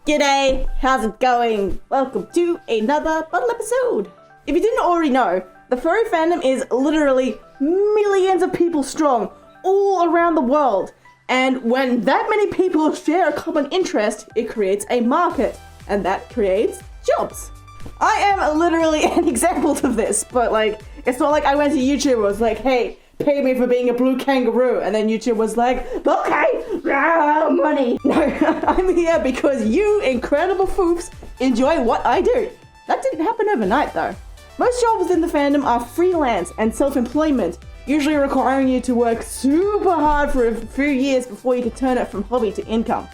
G'day, how's it going? Welcome to another bottle episode. If you didn't already know, the furry fandom is literally millions of people strong all around the world. And when that many people share a common interest, it creates a market, and that creates jobs. I am literally an example of this, but like, it's not like I went to YouTube and was like, hey, pay me for being a blue kangaroo, and then YouTube was like, okay, money. No, I'm here because you incredible foofs enjoy what I do. That didn't happen overnight though. Most jobs within the fandom are freelance and self-employment, usually requiring you to work super hard for a few years before you can turn it from hobby to income.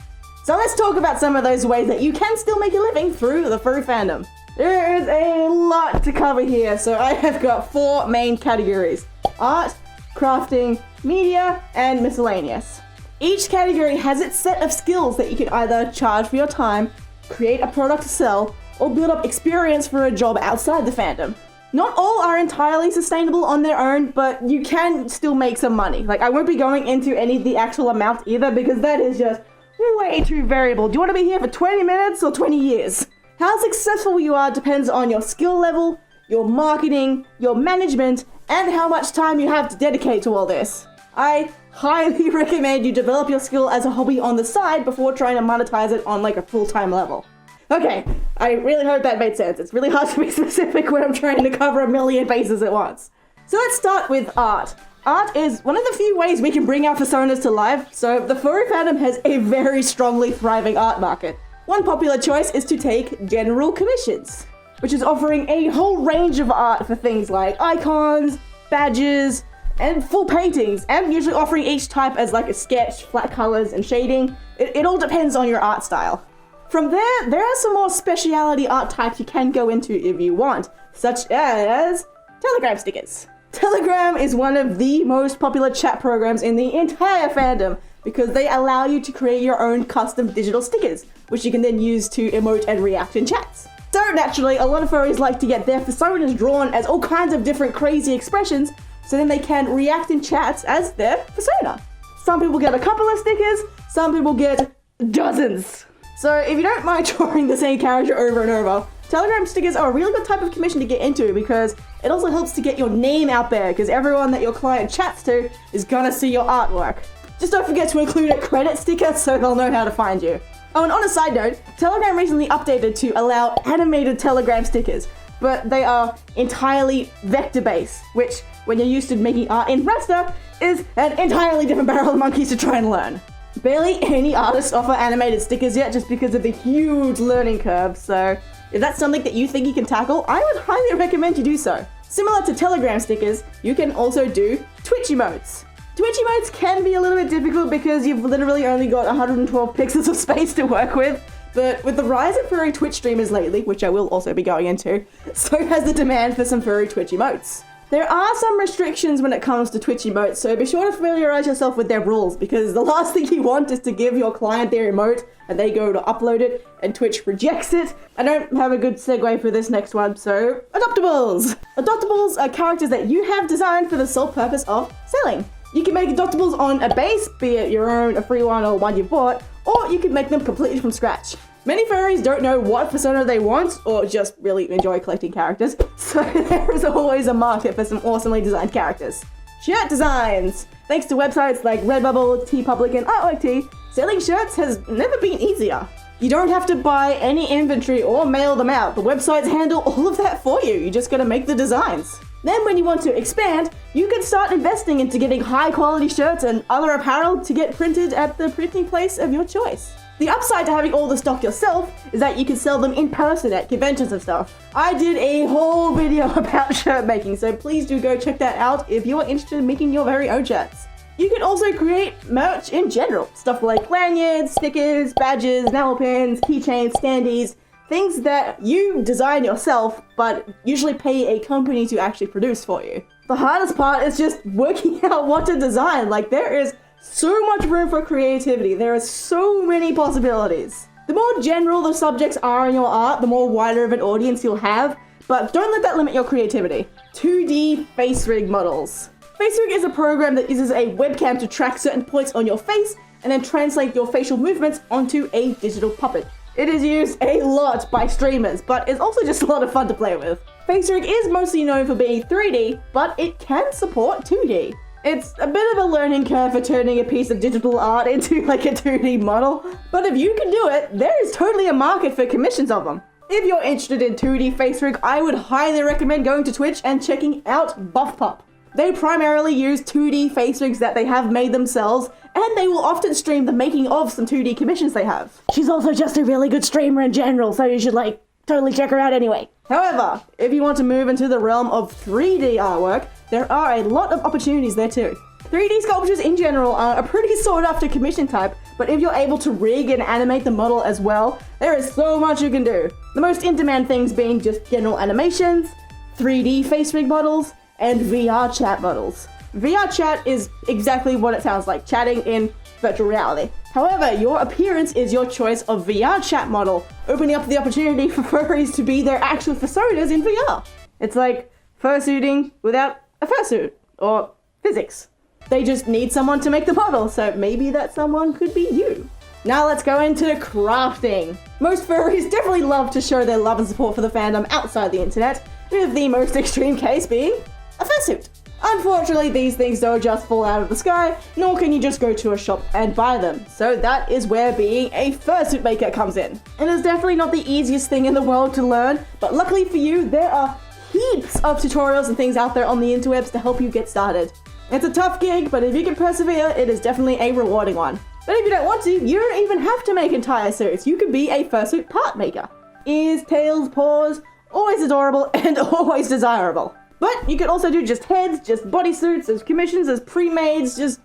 So let's talk about some of those ways that you can still make a living through the furry fandom. There is a lot to cover here, so I have got 4 main categories: art, crafting, media, and miscellaneous. Each category has its set of skills that you can either charge for your time, create a product to sell, or build up experience for a job outside the fandom. Not all are entirely sustainable on their own, but you can still make some money. Like, I won't be going into any of the actual amounts either because that is just way too variable. Do you want to be here for 20 minutes or 20 years? How successful you are depends on your skill level, your marketing, your management, and how much time you have to dedicate to all this. I highly recommend you develop your skill as a hobby on the side before trying to monetize it on like a full-time level. Okay, I really hope that made sense. It's really hard to be specific when I'm trying to cover a million bases at once. So let's start with art. Art is one of the few ways we can bring our personas to life, so the furry fandom has a very strongly thriving art market. One popular choice is to take general commissions, which is offering a whole range of art for things like icons, badges, and full paintings, and usually offering each type as like a sketch, flat colors, and shading. It all depends on your art style. From there are some more specialty art types you can go into if you want, such as Telegram stickers. Telegram is one of the most popular chat programs in the entire fandom because they allow you to create your own custom digital stickers, which you can then use to emote and react in chats. So naturally, a lot of furries like to get their personas drawn as all kinds of different crazy expressions, so then they can react in chats as their persona. Some people get a couple of stickers, some people get dozens. So if you don't mind drawing the same character over and over, Telegram stickers are a really good type of commission to get into because it also helps to get your name out there because everyone that your client chats to is gonna see your artwork. Just don't forget to include a credit sticker so they'll know how to find you. Oh, and on a side note, Telegram recently updated to allow animated Telegram stickers, but they are entirely vector-based, which, when you're used to making art in raster, is an entirely different barrel of monkeys to try and learn. Barely any artists offer animated stickers yet just because of the huge learning curve, so if that's something that you think you can tackle, I would highly recommend you do so. Similar to Telegram stickers, you can also do Twitch emotes. Twitch emotes can be a little bit difficult because you've literally only got 112 pixels of space to work with, but with the rise of furry Twitch streamers lately, which I will also be going into, so has the demand for some furry Twitch emotes. There are some restrictions when it comes to Twitch emotes, so be sure to familiarize yourself with their rules, because the last thing you want is to give your client their emote and they go to upload it and Twitch rejects it. I don't have a good segue for this next one, so adoptables! Adoptables are characters that you have designed for the sole purpose of selling. You can make adoptables on a base, be it your own, a free one, or one you bought, or you can make them completely from scratch. Many furries don't know what persona they want, or just really enjoy collecting characters, so there is always a market for some awesomely designed characters. Shirt designs! Thanks to websites like Redbubble, TeePublic, and ArtworkTee, selling shirts has never been easier. You don't have to buy any inventory or mail them out. The websites handle all of that for you. You just gotta make the designs. Then when you want to expand, you can start investing into getting high quality shirts and other apparel to get printed at the printing place of your choice. The upside to having all the stock yourself is that you can sell them in person at conventions and stuff. I did a whole video about shirt making, so please do go check that out if you are interested in making your very own shirts. You can also create merch in general. Stuff like lanyards, stickers, badges, enamel pins, keychains, standees, things that you design yourself, but usually pay a company to actually produce for you. The hardest part is just working out what to design. Like, there is so much room for creativity. There are so many possibilities. The more general the subjects are in your art, the more wider of an audience you'll have, but don't let that limit your creativity. 2D FACERIG models. FACERIG is a program that uses a webcam to track certain points on your face and then translate your facial movements onto a digital puppet. It is used a lot by streamers, but it's also just a lot of fun to play with. FACERIG is mostly known for being 3D, but it can support 2D. It's a bit of a learning curve for turning a piece of digital art into like a 2D model, but if you can do it, there is totally a market for commissions of them. If you're interested in 2D FACERIG, I would highly recommend going to Twitch and checking out BuffPup. They primarily use 2D FACERIGs that they have made themselves, and they will often stream the making of some 2D commissions they have. She's also just a really good streamer in general, so you should like totally check her out anyway. However, if you want to move into the realm of 3D artwork, there are a lot of opportunities there too. 3D sculptures in general are a pretty sought after commission type, but if you're able to rig and animate the model as well, there is so much you can do. The most in-demand things being just general animations, 3D FACERIG models, and VR chat models. VR chat is exactly what it sounds like, chatting in virtual reality. However, your appearance is your choice of VR chat model, opening up the opportunity for furries to be their actual personas in VR. It's like fursuiting without a fursuit, or physics. They just need someone to make the model, so maybe that someone could be you. Now let's go into crafting. Most furries definitely love to show their love and support for the fandom outside the internet, with the most extreme case being a fursuit. Unfortunately, these things don't just fall out of the sky, nor can you just go to a shop and buy them. So that is where being a fursuit maker comes in. It is definitely not the easiest thing in the world to learn, but luckily for you, there are heaps of tutorials and things out there on the interwebs to help you get started. It's a tough gig, but if you can persevere, it is definitely a rewarding one. But if you don't want to, you don't even have to make entire suits. You can be a fursuit part maker. Ears, tails, paws, always adorable and always desirable. But you could also do just heads, just bodysuits, as commissions, as pre-mades, just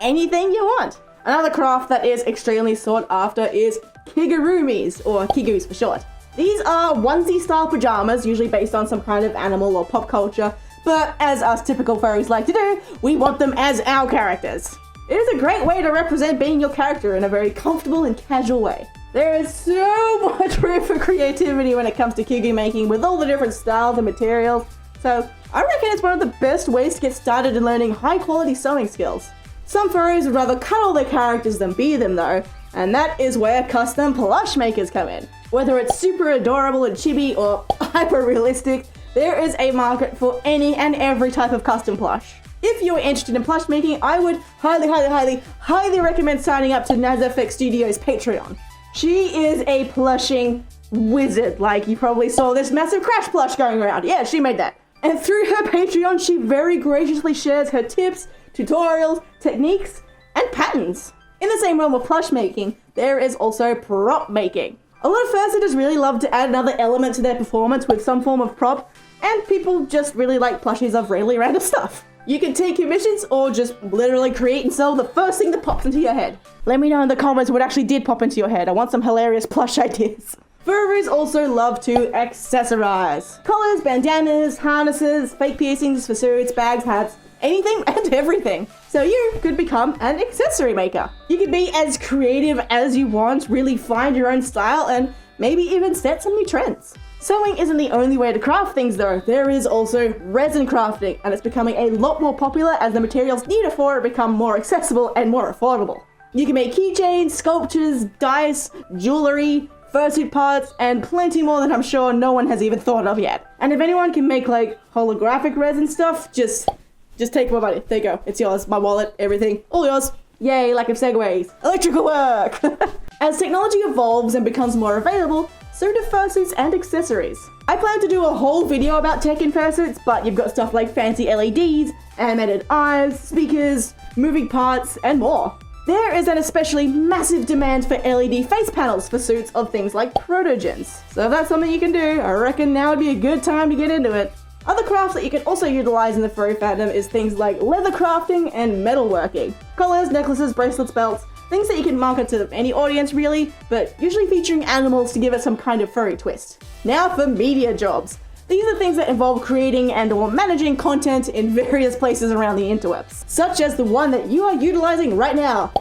anything you want. Another craft that is extremely sought after is kigurumis, or KIGUS for short. These are onesie-style pajamas, usually based on some kind of animal or pop culture, but as us typical furries like to do, we want them as our characters. It is a great way to represent being your character in a very comfortable and casual way. There is so much room for creativity when it comes to kigu making with all the different styles and materials, so I reckon it's one of the best ways to get started in learning high quality sewing skills. Some furries would rather cuddle their characters than be them though, and that is where custom plush makers come in. Whether it's super adorable and chibi or hyper realistic, there is a market for any and every type of custom plush. If you're interested in plush making, I would highly recommend signing up to NazFX Studios Patreon. She is a plushing wizard, like you probably saw this massive Crash plush going around. Yeah, she made that. And through her Patreon, she very graciously shares her tips, tutorials, techniques, and patterns. In the same realm of plush making, there is also prop making. A lot of fursuiters really love to add another element to their performance with some form of prop, and people just really like plushies of really random stuff. You can take commissions or just literally create and sell the first thing that pops into your head. Let me know in the comments what actually did pop into your head. I want some hilarious plush ideas. Furries also love to accessorize. Collars, bandanas, harnesses, fake piercings, fursuits, bags, hats, anything and everything. So you could become an accessory maker. You can be as creative as you want, really find your own style, and maybe even set some new trends. Sewing isn't the only way to craft things though. There is also resin crafting, and it's becoming a lot more popular as the materials needed for it become more accessible and more affordable. You can make keychains, sculptures, dice, jewelry, fursuit parts, and plenty more that I'm sure no one has even thought of yet. And if anyone can make like holographic resin stuff, just take my money. There you go. It's yours. My wallet, everything. All yours. Yay, lack of segues. Electrical work! As technology evolves and becomes more available, so do fursuits and accessories. I plan to do a whole video about tech in fursuits, but you've got stuff like fancy LEDs, animated eyes, speakers, moving parts, and more. There is an especially massive demand for LED face panels for suits of things like protogens. So if that's something you can do, I reckon now would be a good time to get into it. Other crafts that you can also utilize in the furry fandom is things like leather crafting and metalworking. Collars, necklaces, bracelets, belts, things that you can market to any audience really, but usually featuring animals to give it some kind of furry twist. Now for media jobs. These are things that involve creating and or managing content in various places around the interwebs, such as the one that you are utilizing right now,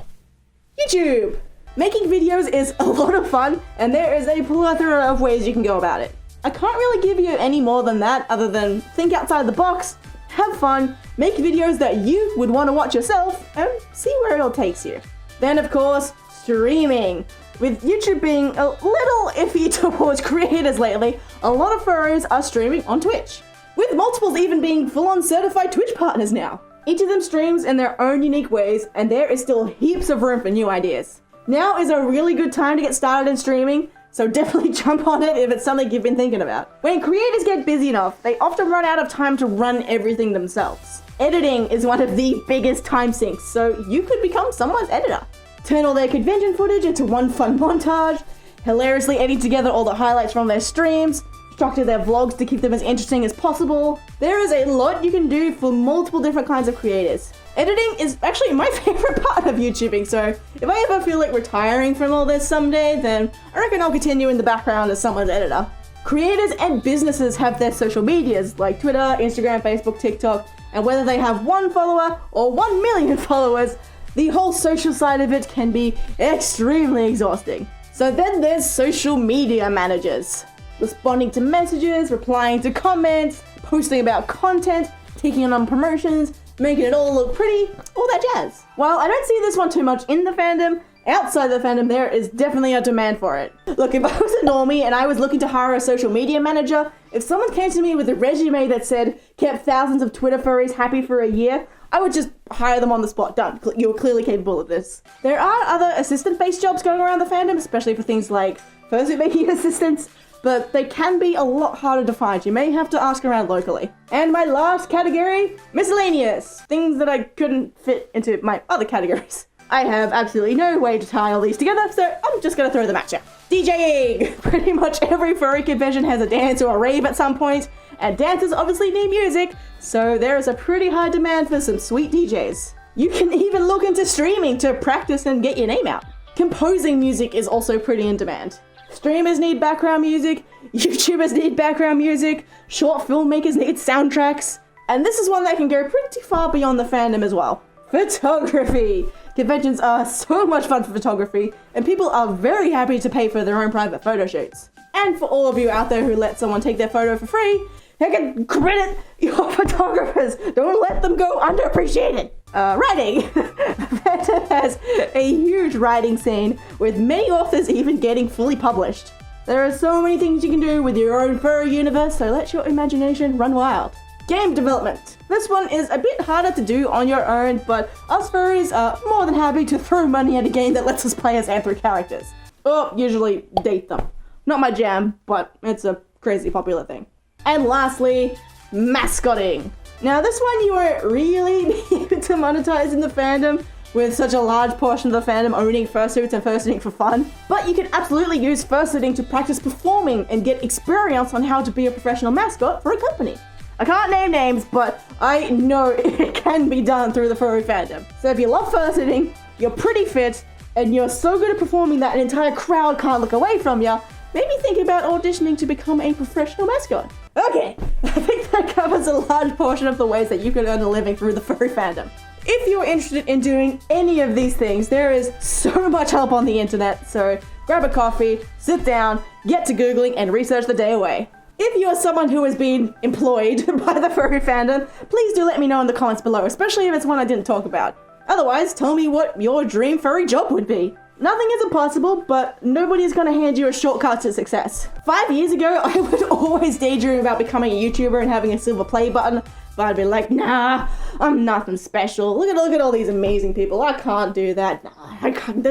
YouTube. Making videos is a lot of fun, and there is a plethora of ways you can go about it. I can't really give you any more than that other than think outside the box, have fun, make videos that you would want to watch yourself, and see where it all takes you. Then of course, streaming. With YouTube being a little iffy towards creators lately, a lot of furries are streaming on Twitch, with multiples even being full-on certified Twitch partners now. Each of them streams in their own unique ways, and there is still heaps of room for new ideas. Now is a really good time to get started in streaming, so definitely jump on it if it's something you've been thinking about. When creators get busy enough, they often run out of time to run everything themselves. Editing is one of the biggest time sinks, so you could become someone's editor. Turn all their convention footage into one fun montage, hilariously edit together all the highlights from their streams, structure their vlogs to keep them as interesting as possible. There is a lot you can do for multiple different kinds of creators. Editing is actually my favorite part of YouTubing, so if I ever feel like retiring from all this someday, then I reckon I'll continue in the background as someone's editor. Creators and businesses have their social medias like Twitter, Instagram, Facebook, TikTok, and whether they have 1 follower or 1 million followers, the whole social side of it can be extremely exhausting. So then there's social media managers. Responding to messages, replying to comments, posting about content, taking on promotions, making it all look pretty, all that jazz. While I don't see this one too much in the fandom, outside the fandom there is definitely a demand for it. Look, if I was a normie and I was looking to hire a social media manager, if someone came to me with a resume that said, kept thousands of Twitter furries happy for a year, I would just hire them on the spot. Done. You're clearly capable of this. There are other assistant-based jobs going around the fandom, especially for things like fursuit making assistants, but they can be a lot harder to find. You may have to ask around locally. And my last category, miscellaneous. Things that I couldn't fit into my other categories. I have absolutely no way to tie all these together, so I'm just gonna throw them at you. DJing! Pretty much every furry convention has a dance or a rave at some point, and dancers obviously need music, so there is a pretty high demand for some sweet DJs. You can even look into streaming to practice and get your name out. Composing music is also pretty in demand. Streamers need background music, YouTubers need background music, short filmmakers need soundtracks, and this is one that can go pretty far beyond the fandom as well. Photography! Conventions are so much fun for photography, and people are very happy to pay for their own private photo shoots. And for all of you out there who let someone take their photo for free, I can credit your photographers. Don't let them go underappreciated. Writing. Fandom has a huge writing scene, with many authors even getting fully published. There are so many things you can do with your own furry universe, so let your imagination run wild. Game development. This one is a bit harder to do on your own, but us furries are more than happy to throw money at a game that lets us play as anthro characters. Or usually date them. Not my jam, but it's a crazy popular thing. And lastly, mascotting. Now this one you won't really be able to monetize in the fandom, with such a large portion of the fandom owning fursuits and fursuiting for fun. But you can absolutely use fursuiting to practice performing and get experience on how to be a professional mascot for a company. I can't name names, but I know it can be done through the furry fandom. So if you love fursuiting, you're pretty fit, and you're so good at performing that an entire crowd can't look away from you, maybe think about auditioning to become a professional mascot. Okay, I think that covers a large portion of the ways that you can earn a living through the furry fandom. If you're interested in doing any of these things, there is so much help on the internet, so grab a coffee, sit down, get to Googling, and research the day away. If you are someone who has been employed by the furry fandom, please do let me know in the comments below, especially if it's one I didn't talk about. Otherwise, tell me what your dream furry job would be. Nothing is impossible, but nobody's gonna hand you a shortcut to success. 5 years ago, I would always daydream about becoming a YouTuber and having a silver play button, but I'd be like, nah, I'm nothing special. Look at all these amazing people. I can't do that. Nah, I can't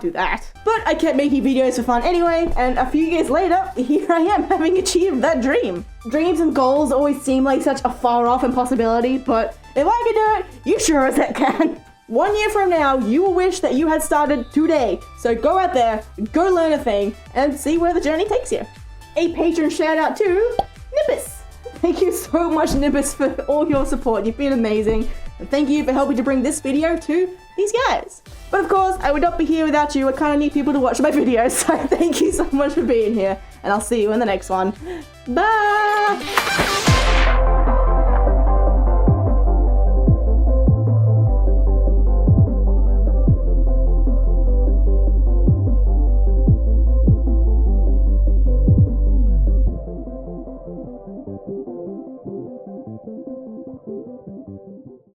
do that. But I kept making videos for fun anyway, and a few years later, here I am having achieved that dream. Dreams and goals always seem like such a far off impossibility, but if I can do it, you sure as heck can. 1 year from now, you will wish that you had started today. So go out there, go learn a thing, and see where the journey takes you. A patron shout out to Nimbus. Thank you so much, Nimbus, for all your support. You've been amazing. And thank you for helping to bring this video to these guys. But of course, I would not be here without you. I kind of need people to watch my videos. So thank you so much for being here. And I'll see you in the next one. Bye! Thank you.